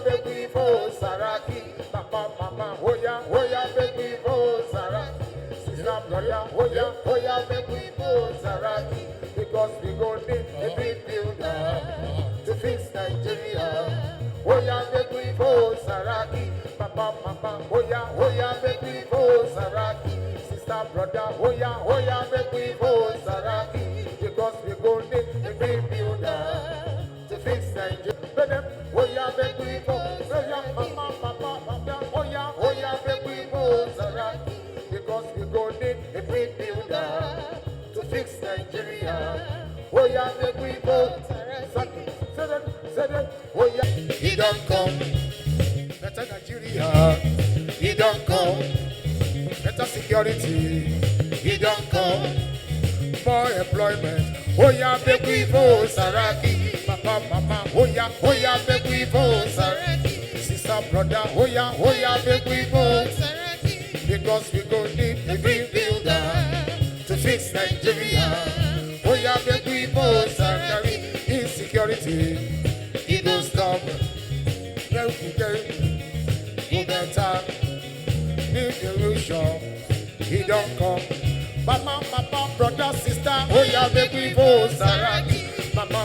make we vote Saraki. Mama, Oya, make we vote Saraki. Sister, brother, Oya, make we vote Saraki. Because we go need a big builder to fix Nigeria. Oya, make we vote Saraki. Mama, Oya, make we vote Saraki. Sister, brother, Oya, make we vote Saraki. Because we go need a big builder to fix Nigeria. Oya, make we vote Oya, make we vote Saraki. Because we go need a big builder to fix Nigeria. Oya, make we vote Saraki. Say that. Oya, he don't come. Better Nigeria. He don't come. Better security. He don't come. More employment. Oya, make we vote Saraki. Mama, Oya, make we vote Saraki. Sister, brother, Oya, make we vote Saraki. Because we go need a big builder to fix Nigeria. Oya, make we vote Saraki. Insecurity, it don't stop. Go better. Need illusion, he don't come. Mama, brother, sister, Oya, make we vote Saraki. Mama,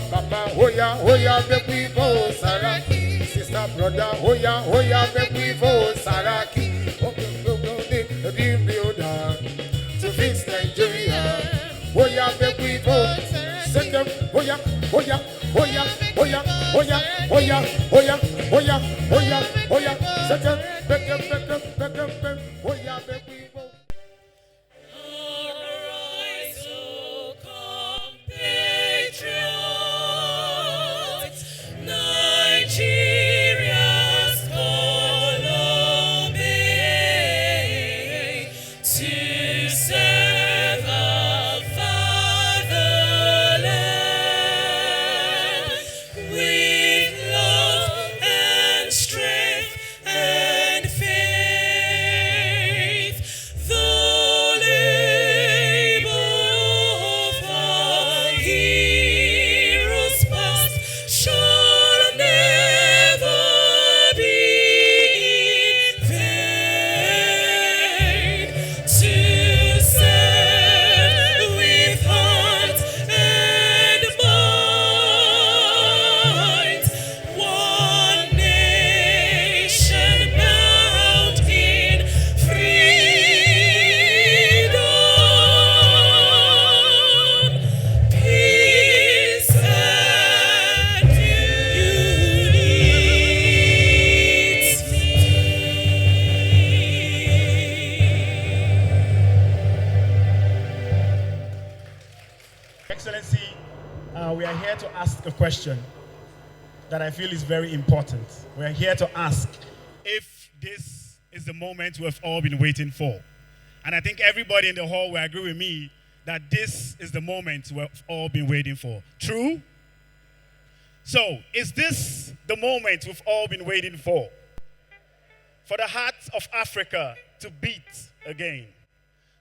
Oya, make we vote Saraki. Sister, brother, Oya, make we vote Saraki. A big builder to fix Nigeria. Oya, make we vote. Second, Oya, second, back, Oya, make we vote. Nigeria's call on me to serve our fatherland with love and strength and faith. The labor of our heroes past shall never be in vain. To serve with heart and mind, one nation bound in freedom, peace and Excellency, we are here to ask a question that I feel is very important. We are here to ask if this is the moment we've all been waiting for. And I think everybody in the hall will agree with me that this is the moment we've all been waiting for. True? So, is this the moment we've all been waiting for? For the heart of Africa to beat again.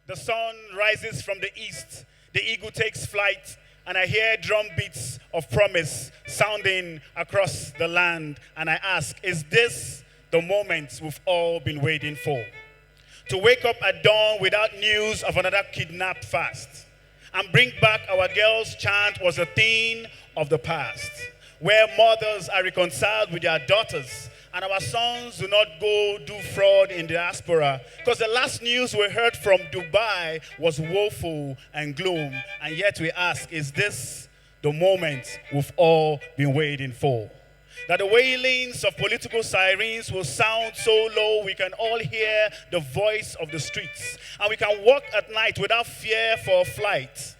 The sun rises from the east, the eagle takes flight, and I hear drum beats of promise sounding across the land. And I ask, is this the moment we've all been waiting for? To wake up at dawn without news of another kidnapped fast, and bring back our girls' chant was a thing of the past, where mothers are reconciled with their daughters, and our sons do not go do fraud in diaspora, because the last news we heard from Dubai was woeful and gloom. And yet we ask, is this the moment we've all been waiting for? That the wailings of political sirens will sound so low we can all hear the voice of the streets, and we can walk at night without fear for a flight,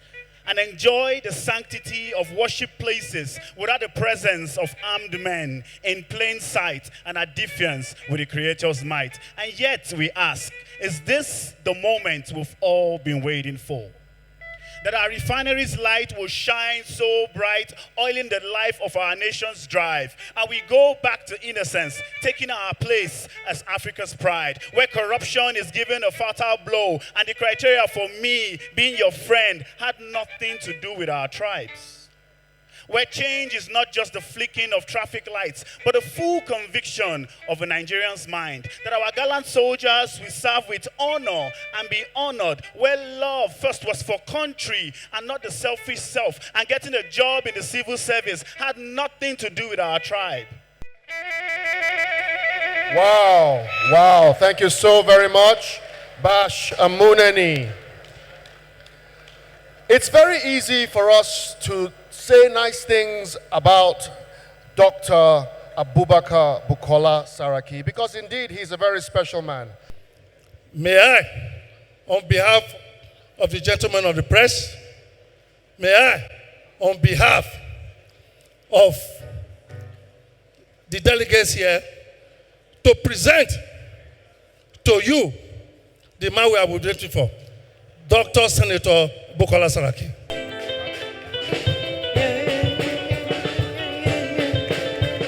and enjoy the sanctity of worship places without the presence of armed men in plain sight and at defiance with the Creator's might. And yet we ask, is this the moment we've all been waiting for? That our refineries' light will shine so bright, oiling the life of our nation's drive. And we go back to innocence, taking our place as Africa's pride, where corruption is given a fatal blow, and the criteria for me being your friend had nothing to do with our tribes. where change is not just the flicking of traffic lights, but the full conviction of a Nigerian's mind, that our gallant soldiers will serve with honor and be honored, where love first was for country and not the selfish self, and getting a job in the civil service had nothing to do with our tribe. Wow, wow, thank you so very much, Bash Amuneni. It's very easy for us to say nice things about Dr. Abubakar Bukola Saraki, because indeed he's a very special man. May I, on behalf of the gentlemen of the press, may I, on behalf of the delegates here, to present to you the man we are waiting for, Dr. Senator Bukola Saraki.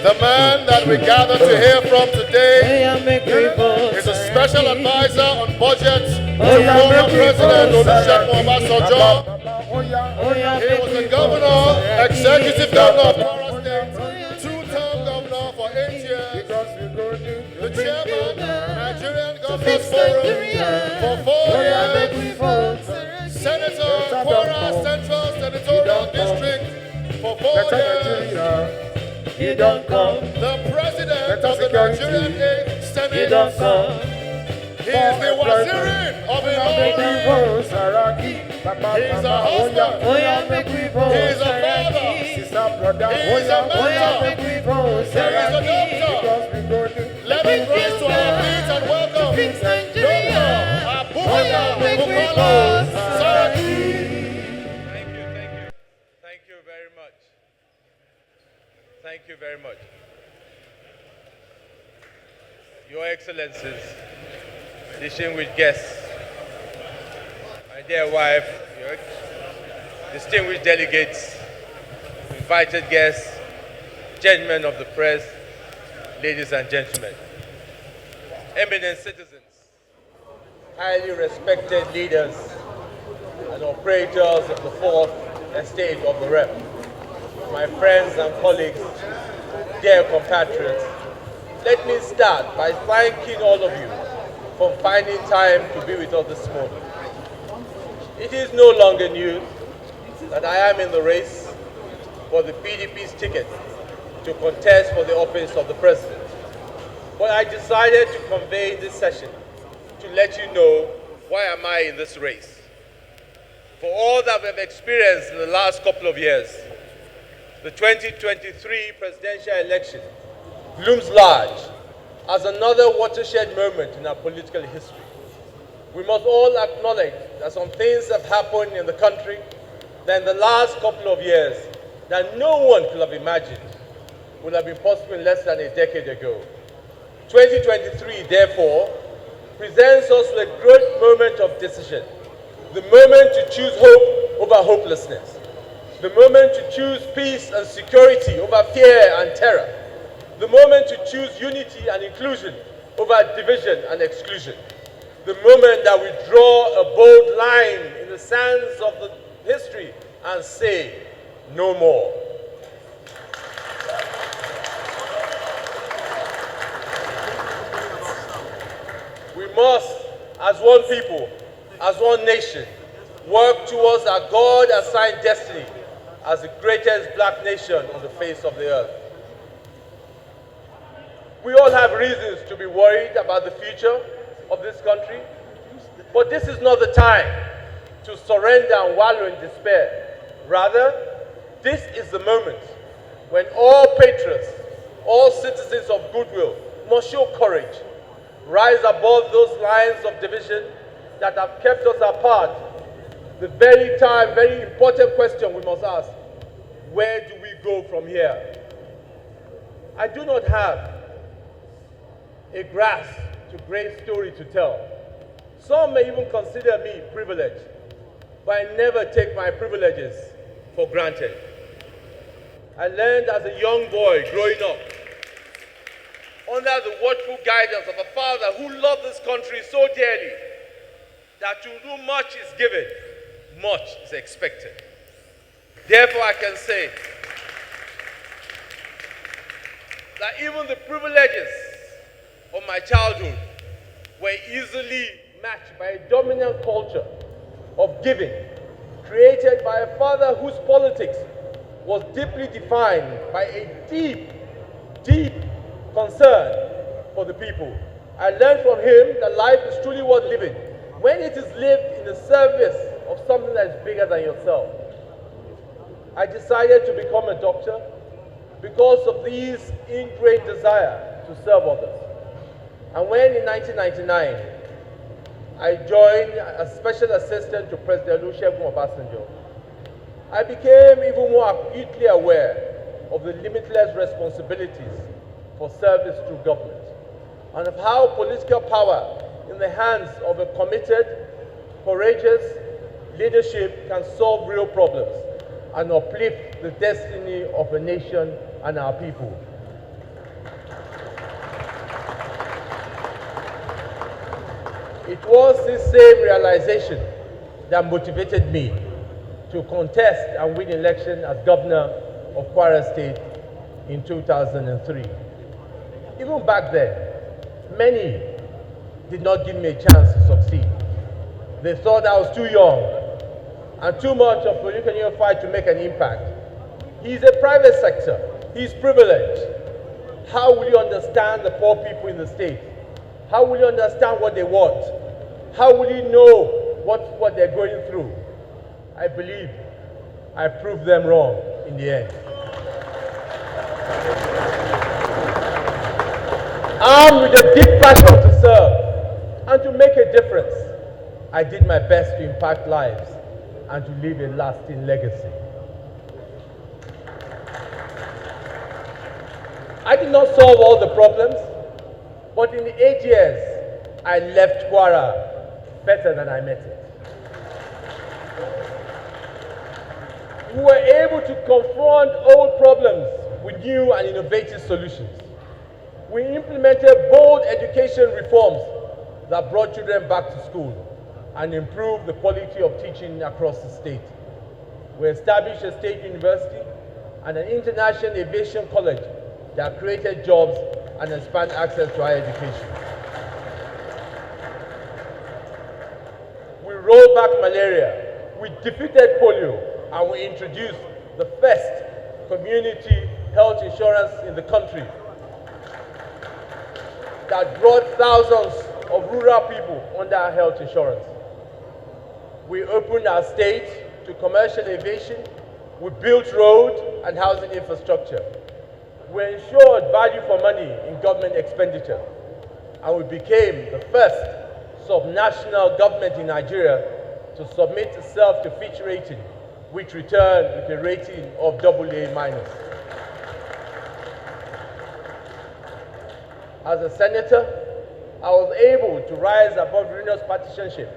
The man that we gather to hear from today is a special advisor on budgets to former President Olusegun Obasanjo. He was the governor, executive governor of Kwara State, two-term governor for 8 years, the chairman, Nigerian Governors Forum for 4 years, Senator, Kwara Central Senatorial District for 4 years. He don't come. The president of the Nigerian Senate. He don't come. He is the Waziri of the He's a husband. He's a father. He's a mentor. There is a doctor. Let us rise to our feet and welcome Dr. Abubakar Bukola Saraki. Thank you very much. Thank you very much. Your Excellencies, distinguished guests, my dear wife, your distinguished delegates, invited guests, gentlemen of the press, ladies and gentlemen, eminent citizens, highly respected leaders and operators of the fourth estate of the rep, my friends and colleagues, dear compatriots, let me start by thanking all of you for finding time to be with us this morning. It is no longer news that I am in the race for the PDP's ticket to contest for the office of the president. But I decided to convey this session to let you know why am I in this race. For all that we've experienced in the last couple of years, the 2023 presidential election looms large as another watershed moment in our political history. We must all acknowledge that some things have happened in the country that in the last couple of years that no one could have imagined would have been possible in less than a decade ago. 2023, therefore, presents us with a great moment of decision, the moment to choose hope over hopelessness, the moment to choose peace and security over fear and terror, the moment to choose unity and inclusion over division and exclusion, the moment that we draw a bold line in the sands of the history and say, no more. We must, as one people, as one nation, work towards our God-assigned destiny as the greatest black nation on the face of the earth. We all have reasons to be worried about the future of this country, but this is not the time to surrender and wallow in despair. Rather, this is the moment when all patriots, all citizens of goodwill must show courage, rise above those lines of division that have kept us apart. The very important question we must ask, where do we go from here? I do not have a grasp to great story to tell. Some may even consider me privileged, but I never take my privileges for granted. I learned as a young boy growing up under the watchful guidance of a father who loved this country so dearly that to whom much is given, much is expected. Therefore, I can say that even the privileges of my childhood were easily matched by a dominant culture of giving, created by a father whose politics was deeply defined by a deep, deep concern for the people. I learned from him that life is truly worth living when it is lived in the service of something that is bigger than yourself. I decided to become a doctor because of this ingrained desire to serve others. And when in 1999, I joined as special assistant to President Olusegun Obasanjo, I became even more acutely aware of the limitless responsibilities for service to government and of how political power in the hands of a committed, courageous leadership can solve real problems and uplift the destiny of a nation and our people. It was this same realization that motivated me to contest and win election as governor of Kwara State in 2003. Even back then, many did not give me a chance to succeed. They thought I was too young and too much of political fight to make an impact. He's a private sector. He's privileged. How will you understand the poor people in the state? How will you understand what they want? How will you know what they're going through? I believe I proved them wrong in the end. Armed with a deep passion to serve and to make a difference, I did my best to impact lives and to leave a lasting legacy. I did not solve all the problems, but in the 8 years, I left Kwara better than I met it. We were able to confront old problems with new and innovative solutions. We implemented bold education reforms that brought children back to school and improved the quality of teaching across the state. We established a state university and an international aviation college that created jobs and expanded access to higher education. We rolled back malaria, we defeated polio, and we introduced the first community health insurance in the country that brought thousands of rural people under health insurance. We opened our state to commercial aviation, we built road and housing infrastructure. We ensured value for money in government expenditure, and we became the first subnational government in Nigeria to submit itself to Fitch rating, which returned with a rating of AA-. As a senator, I was able to rise above ruinous partisanship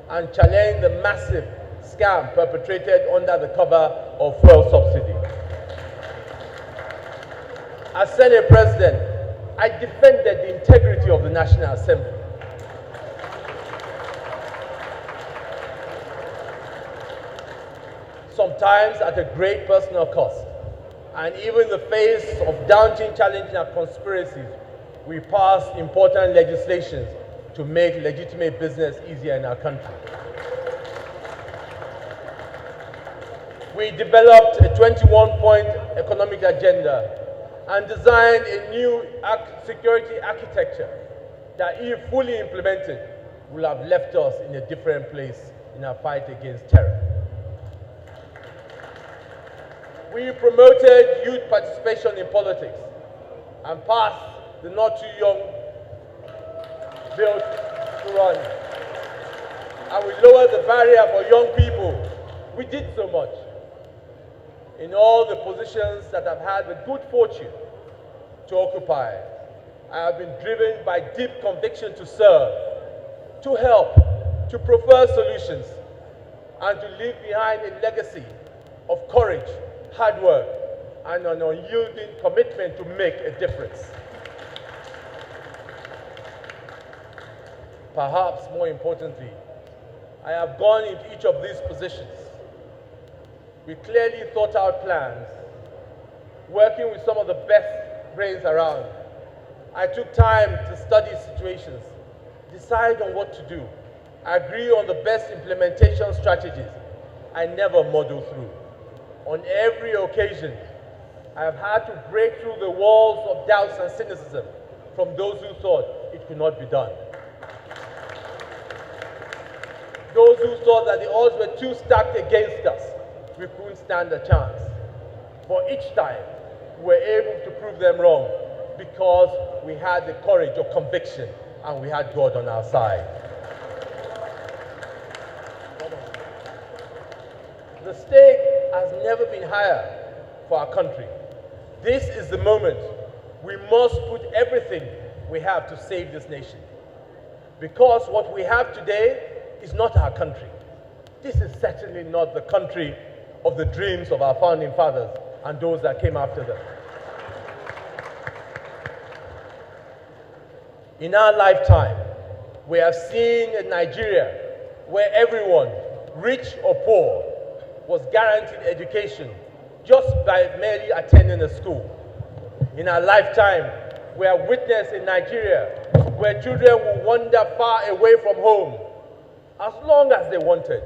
and challenge the massive scam perpetrated under the cover of fuel subsidy. As Senate President, I defended the integrity of the National Assembly. Sometimes at a great personal cost, and even in the face of daunting challenges and conspiracies, we passed important legislation to make legitimate business easier in our country. We developed a 21-point economic agenda and designed a new security architecture that, if fully implemented, will have left us in a different place in our fight against terror. We promoted youth participation in politics and passed the Not Too Young bill to run. And we lowered the barrier for young people. We did so much. In all the positions that I've had the good fortune to occupy, I have been driven by deep conviction to serve, to help, to prefer solutions, and to leave behind a legacy of courage, hard work, and an unyielding commitment to make a difference. Perhaps more importantly, I have gone into each of these positions with clearly thought out plans, working with some of the best brains around. I took time to study situations, decide on what to do, agree on the best implementation strategies. I never muddle through. On every occasion, I have had to break through the walls of doubts and cynicism from those who thought it could not be done. Those who thought that the odds were too stacked against us, we couldn't stand a chance. But each time, we were able to prove them wrong because we had the courage of conviction and we had God on our side. The stake has never been higher for our country. This is the moment we must put everything we have to save this nation. Because what we have today is not our country. This is certainly not the country of the dreams of our founding fathers and those that came after them. In our lifetime, we have seen a Nigeria where everyone, rich or poor, was guaranteed education just by merely attending a school. In our lifetime, we have witnessed a Nigeria where children will wander far away from home as long as they wanted,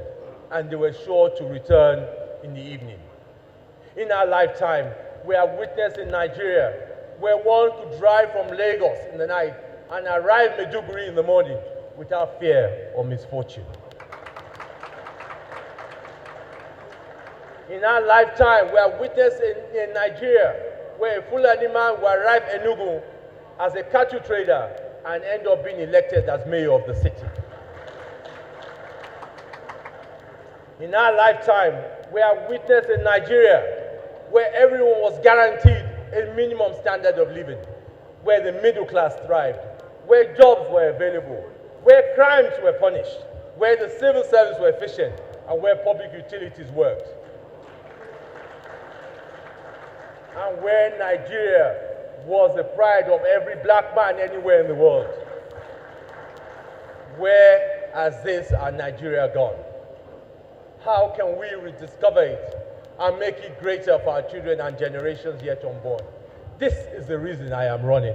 and they were sure to return in the evening. In our lifetime, we have witnessed in Nigeria where one could drive from Lagos in the night and arrive Maiduguri in the morning without fear or misfortune. In our lifetime, we have witnessed in Nigeria where a Fulani man will arrive Enugu as a cattle trader and end up being elected as mayor of the city. In our lifetime, we have witnessed in Nigeria where everyone was guaranteed a minimum standard of living, where the middle class thrived, where jobs were available, where crimes were punished, where the civil service were efficient, and where public utilities worked. And where Nigeria was the pride of every black man anywhere in the world. Where has this our Nigeria gone? How can we rediscover it and make it greater for our children and generations yet unborn? This is the reason I am running.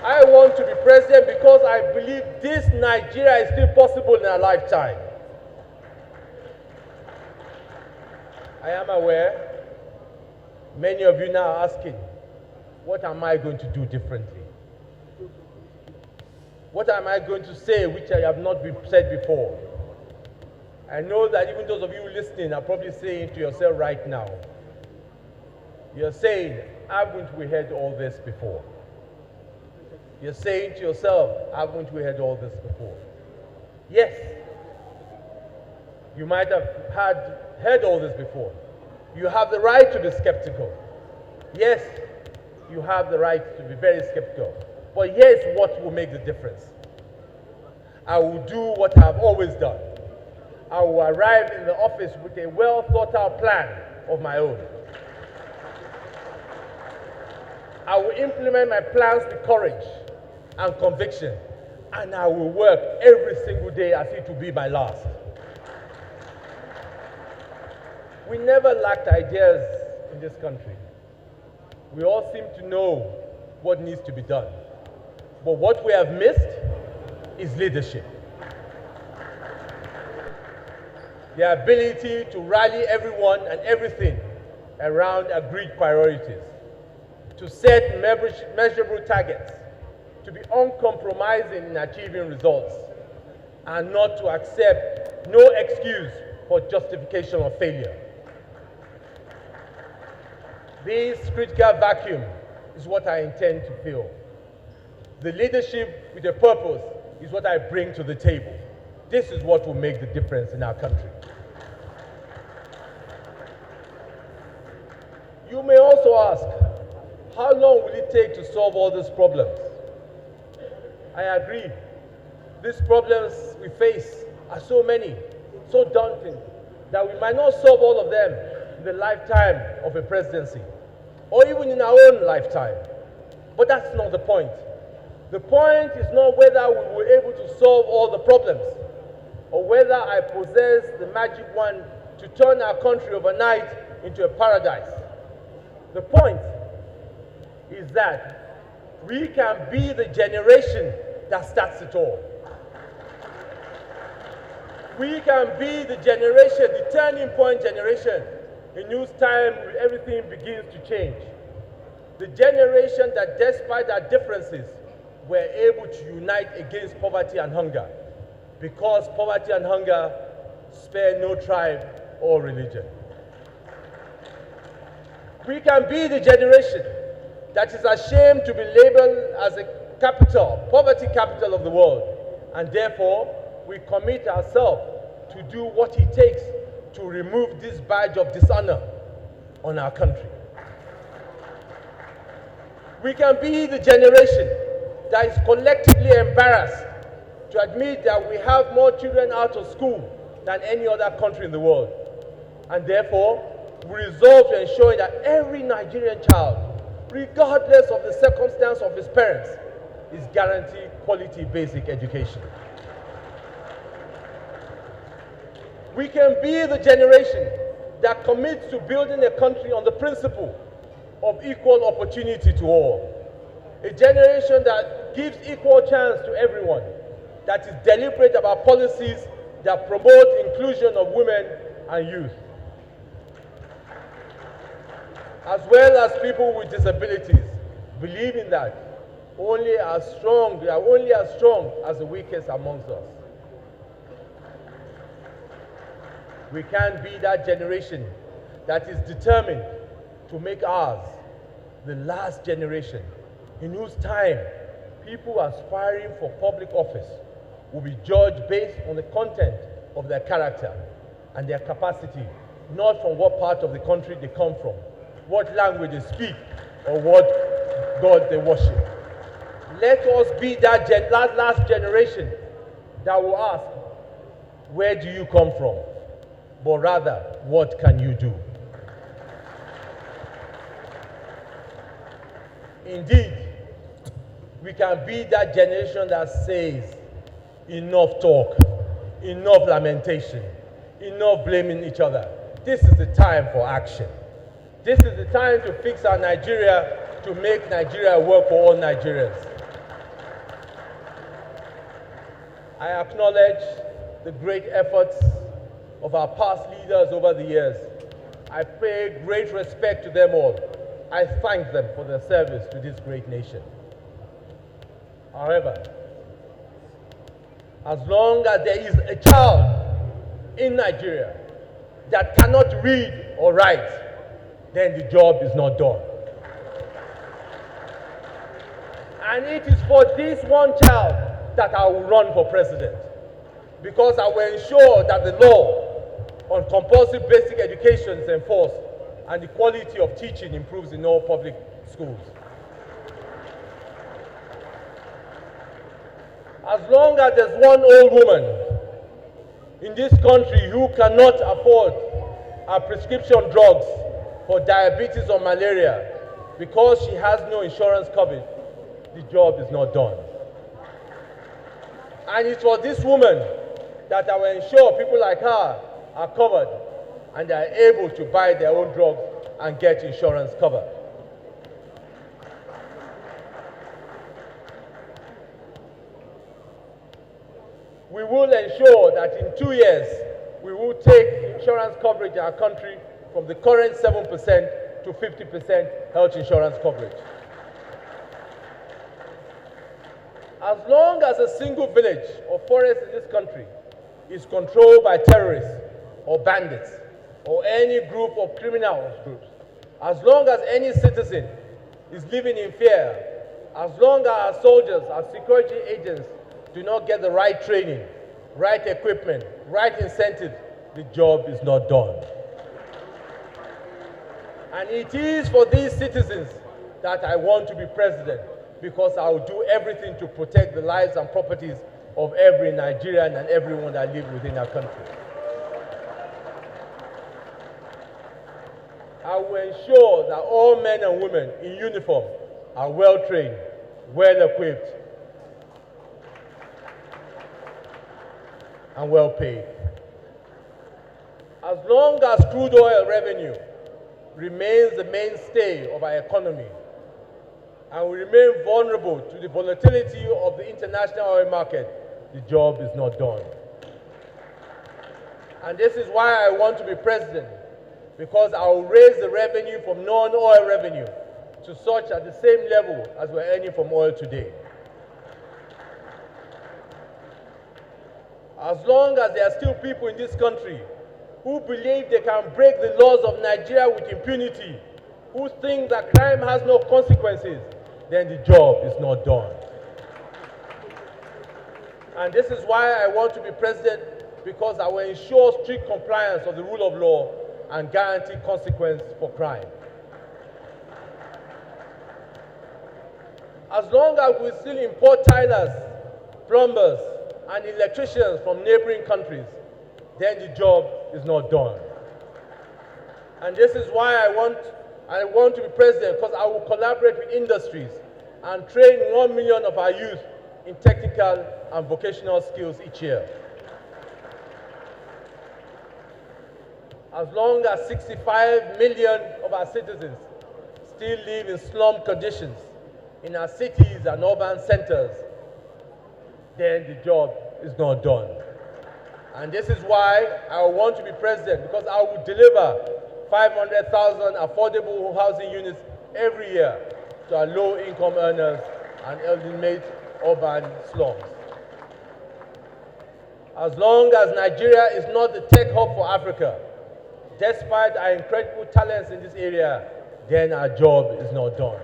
I want to be president because I believe this Nigeria is still possible in our lifetime. I am aware many of you now are asking, what am I going to do differently? What am I going to say which I have not said before? I know that even those of you listening are probably saying to yourself right now, you're saying, haven't we heard all this before? You're saying to yourself, haven't we heard all this before? Yes, you might have heard all this before. You have the right to be skeptical. Yes, you have the right to be very skeptical. But here's what will make the difference. I will do what I've always done. I will arrive in the office with a well thought out plan of my own. I will implement my plans with courage and conviction, and I will work every single day as it will be my last. We never lacked ideas in this country. We all seem to know what needs to be done. But what we have missed is leadership. The ability to rally everyone and everything around agreed priorities, to set measurable targets, to be uncompromising in achieving results, and not to accept no excuse for justification of failure. This critical vacuum is what I intend to fill. The leadership with a purpose is what I bring to the table. This is what will make the difference in our country. You may also ask, how long will it take to solve all these problems? I agree. These problems we face are so many, so daunting, that we might not solve all of them in the lifetime of a presidency, or even in our own lifetime. But that's not the point. The point is not whether we were able to solve all the problems, or whether I possess the magic wand to turn our country overnight into a paradise, The point is that we can be the generation that starts it all. We can be the generation, the turning point generation, in whose time everything begins to change. The generation that, despite our differences, were able to unite against poverty and hunger, because poverty and hunger spare no tribe or religion. We can be the generation that is ashamed to be labeled as a capital, poverty capital of the world, and therefore we commit ourselves to do what it takes to remove this badge of dishonor on our country. We can be the generation that is collectively embarrassed to admit that we have more children out of school than any other country in the world. And therefore, we resolve to ensure that every Nigerian child, regardless of the circumstance of his parents, is guaranteed quality basic education. We can be the generation that commits to building a country on the principle of equal opportunity to all. A generation that gives equal chance to everyone, that is deliberate about policies that promote inclusion of women and youth, as well as people with disabilities, believing that they are only as strong as the weakest amongst us. We can be that generation that is determined to make ours the last generation in whose time people aspiring for public office will be judged based on the content of their character and their capacity, not from what part of the country they come from, what language they speak, or what God they worship. Let us be that last generation that will ask, where do you come from? But rather, what can you do? Indeed, we can be that generation that says, enough talk, enough lamentation, enough blaming each other. This is the time for action. This is the time to fix our Nigeria, to make Nigeria work for all Nigerians. I acknowledge the great efforts of our past leaders over the years. I pay great respect to them all. I thank them for their service to this great nation. However, as long as there is a child in Nigeria that cannot read or write, then the job is not done. And it is for this one child that I will run for president, because I will ensure that the law on compulsory basic education is enforced and the quality of teaching improves in all public schools. As long as there's one old woman in this country who cannot afford her prescription drugs for diabetes or malaria because she has no insurance coverage, the job is not done. And it's for this woman that I will ensure people like her are covered and they are able to buy their own drugs and get insurance cover. We will ensure that in 2 years, we will take insurance coverage in our country from the current 7% to 50% health insurance coverage. As long as a single village or forest in this country is controlled by terrorists or bandits or any group of criminal groups, as long as any citizen is living in fear, as long as our soldiers, our security agents do not get the right training, right equipment, right incentives, the job is not done. And it is for these citizens that I want to be president, because I will do everything to protect the lives and properties of every Nigerian and everyone that lives within our country. I will ensure that all men and women in uniform are well trained, well equipped, and well paid. As long as crude oil revenue remains the mainstay of our economy, and we remain vulnerable to the volatility of the international oil market, the job is not done. And this is why I want to be president, because I will raise the revenue from non-oil revenue to such at the same level as we're earning from oil today. As long as there are still people in this country who believe they can break the laws of Nigeria with impunity, who think that crime has no consequences, then the job is not done. And this is why I want to be president, because I will ensure strict compliance of the rule of law and guarantee consequence for crime. As long as we still import tilers, plumbers, and electricians from neighboring countries, then the job is not done. And this is why I want to be president, because I will collaborate with industries and train 1 million of our youth in technical and vocational skills each year. As long as 65 million of our citizens still live in slum conditions in our cities and urban centers, then the job is not done. And this is why I want to be president, because I will deliver 500,000 affordable housing units every year to our low-income earners and eliminate urban slums. As long as Nigeria is not the tech hub for Africa, despite our incredible talents in this area, then our job is not done.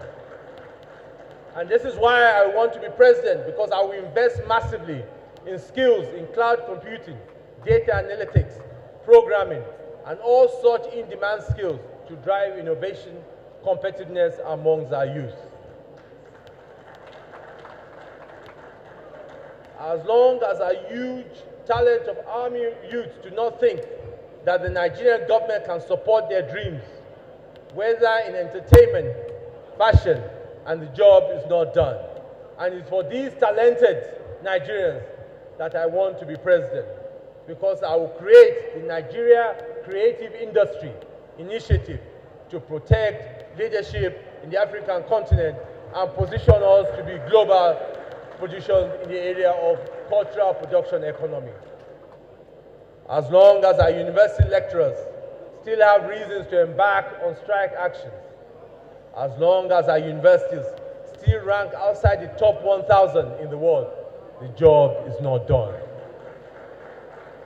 And this is why I want to be president, because I will invest massively in skills in cloud computing, data analytics, programming, and all such in-demand skills to drive innovation, competitiveness amongst our youth. As long as our huge talent of army youth do not think that the Nigerian government can support their dreams, whether in entertainment, fashion, and the job is not done. And it's for these talented Nigerians that I want to be president, because I will create the Nigeria Creative Industry Initiative to protect leadership in the African continent and position us to be global positioned in the area of cultural production economy. As long as our university lecturers still have reasons to embark on strike actions, as long as our universities still rank outside the top 1,000 in the world, the job is not done.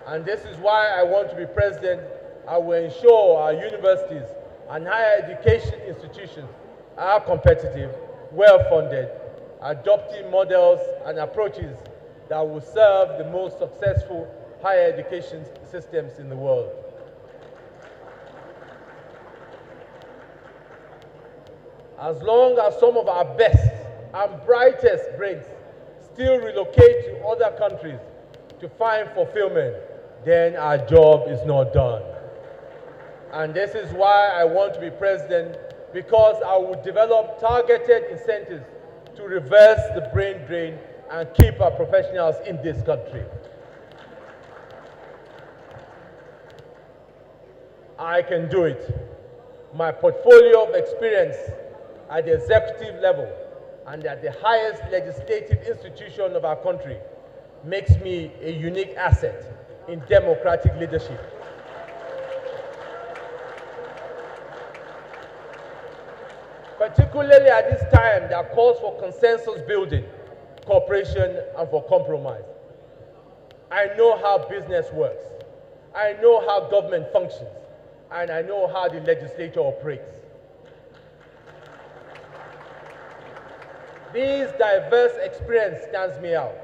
And this is why I want to be president. I will ensure our universities and higher education institutions are competitive, well-funded, adopting models and approaches that will serve the most successful higher education systems in the world. As long as some of our best and brightest brains still relocate to other countries to find fulfillment, then our job is not done. And this is why I want to be president, because I will develop targeted incentives to reverse the brain drain and keep our professionals in this country. I can do it. My portfolio of experience at the executive level and at the highest legislative institution of our country makes me a unique asset in democratic leadership. Particularly at this time that calls for consensus building, cooperation, and for compromise. I know how business works. I know how government functions. And I know how the legislature operates. This diverse experience stands me out,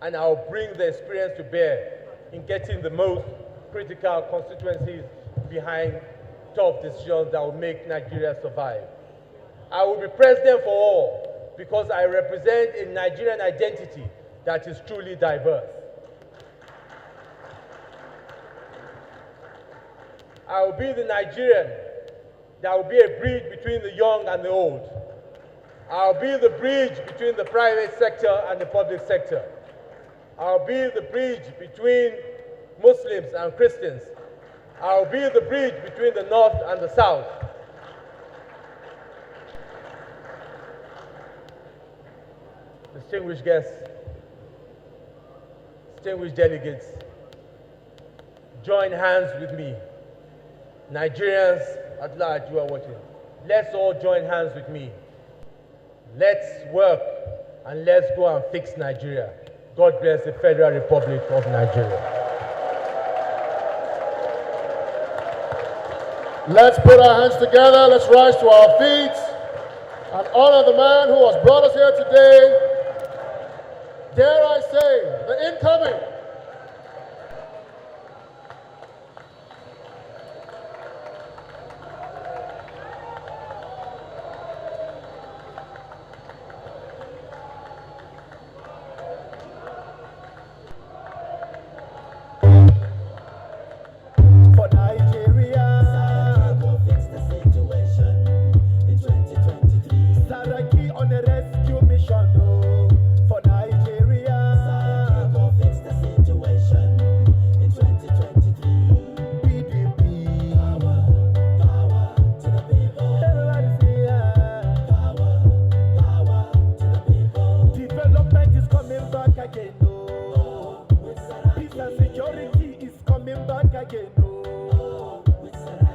and I'll bring the experience to bear in getting the most critical constituencies behind tough decisions that will make Nigeria survive. I will be president for all because I represent a Nigerian identity that is truly diverse. I will be the Nigerian that will be a bridge between the young and the old. I'll be the bridge between the private sector and the public sector. I'll be the bridge between Muslims and Christians. I'll be the bridge between the North and the South. distinguished guests, distinguished delegates, join hands with me. Nigerians at large who are watching, let's all join hands with me. Let's work and let's go and fix Nigeria. God bless the Federal Republic of Nigeria. Let's put our hands together, let's rise to our feet and honor the man who has brought us here today. Dare I say, the incoming For Nigeria, fix the situation in 2023. Saraki on a rescue mission. For Nigeria, fix the situation in 2023. PDP, power to the people. Everybody say power to the people. Development is coming back again. Peace and security is coming back again.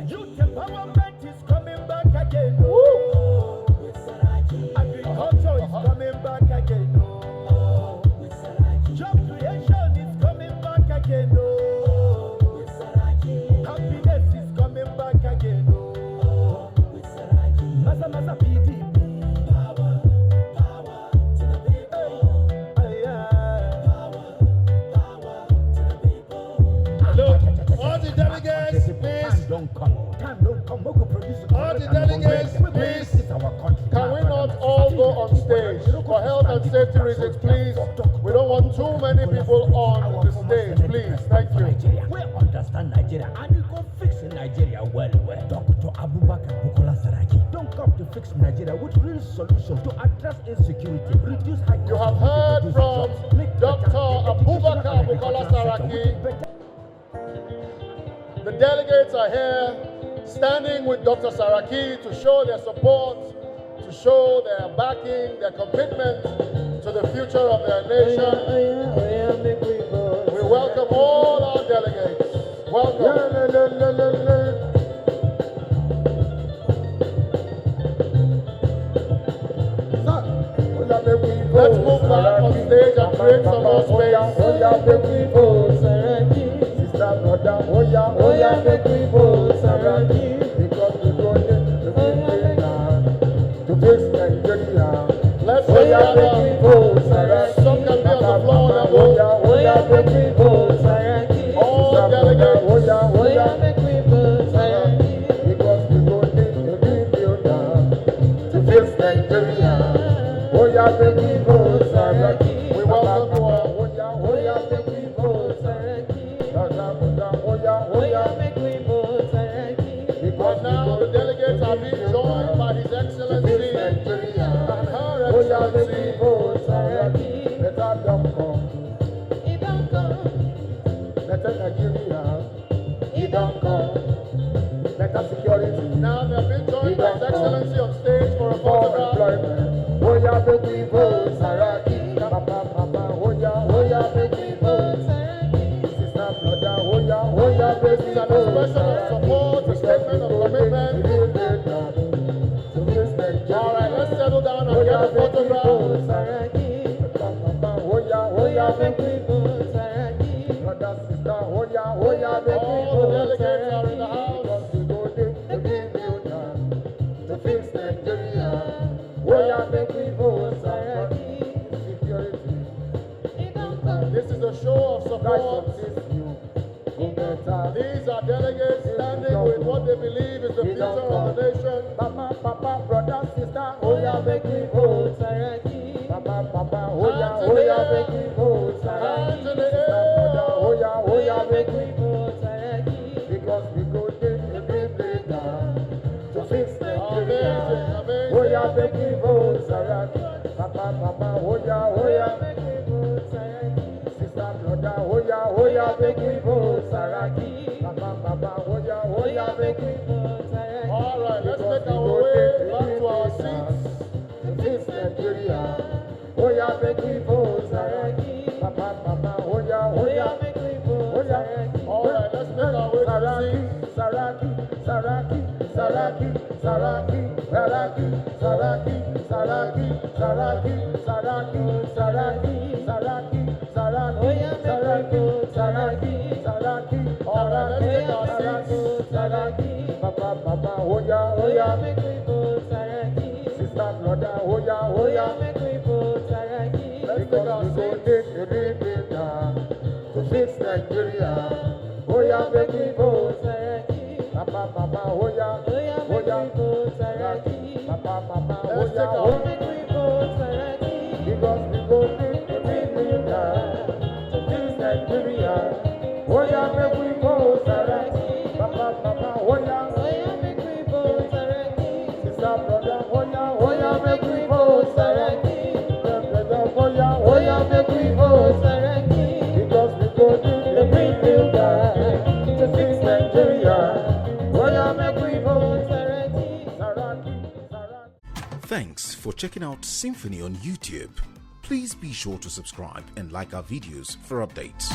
Youth empowerment is coming back again. Agriculture is coming back again. Job creation is coming back again. Happiness is coming back again. Masa PDP. Power to the people. Look, all the delegates, please. All the delegates, please. Can we not all go on stage? For health and safety reasons, please. We don't want too many people on the stage, please. Thank you. We understand Nigeria and we go fix Nigeria well. Dr. Bukola Saraki don't come to fix Nigeria with real solutions to address insecurity, reduce high cost. You have heard from Dr. Bukola Saraki. The delegates are here standing with Dr. Saraki to show their support, to show their backing, their commitment to the future of their nation. We welcome all our delegates. Welcome. Let's move back on stage and create some more space. Make we vote Saraki. Because we go to fix Nigeria. Let's together. Some can be on the floor level. Make we vote Saraki. All delegates. Make we vote Saraki. Because we go to fix Nigeria. Make we vote Saraki. We welcome you all. Make we vote Saraki. Make we vote Saraki. Because now the delegates are being joined by His Excellency and Her Excellency. Let them come. He don't come. Let Nigeria. He don't come. Better security. Now they have been joined by His Excellency on stage for a photograph. Make we vote Saraki. Make we vote Saraki. This is an expression of support, a statement of commitment. All right, let's settle down and get a photograph. Make we vote Saraki. All the delegates are in the house. To fix Nigeria. Make we vote Saraki. He don't come. This is a show of support. These are delegates standing with what they believe is the future of the nation. Make we vote Saraki. Make we vote Saraki. Hands in the air. Make we vote Saraki. Because we go to fix Nigeria. Amazing. Make we vote Saraki. Make we vote Saraki. Make we vote Saraki. Make we vote Saraki. All right, let's make our way back to our seats. To fix Nigeria. Make Saraki, Saraki, Saraki, Saraki, Saraki, Saraki, Saraki, Saraki, Saraki, Saraki, Saraki, Saraki, Saraki, Papa, Papa, Oya, Oya, make we vote Saraki. Sister, brother, Oya, Oya, make we vote Saraki. Because we go take the leader to fix Nigeria. Oya, make we vote Saraki. Papa, Papa, Oya, Oya, make we vote Saraki. Papa, Papa, Oya, Oya, make we vote Saraki. Because we go take the leader to fix Nigeria. Oya, make we vote Saraki. Papa, Papa, Oya, Oya, make we vote Saraki. Sister, brother, Oya, Oya, make we vote Saraki. Brother, Oya, Oya, make we vote Saraki. Because we go to the builder to fix Nigeria. Oya, make we vote Saraki. Saraki, Saraki. Thanks for checking out SYMFONI on YouTube. Please be sure to subscribe and like our videos for updates.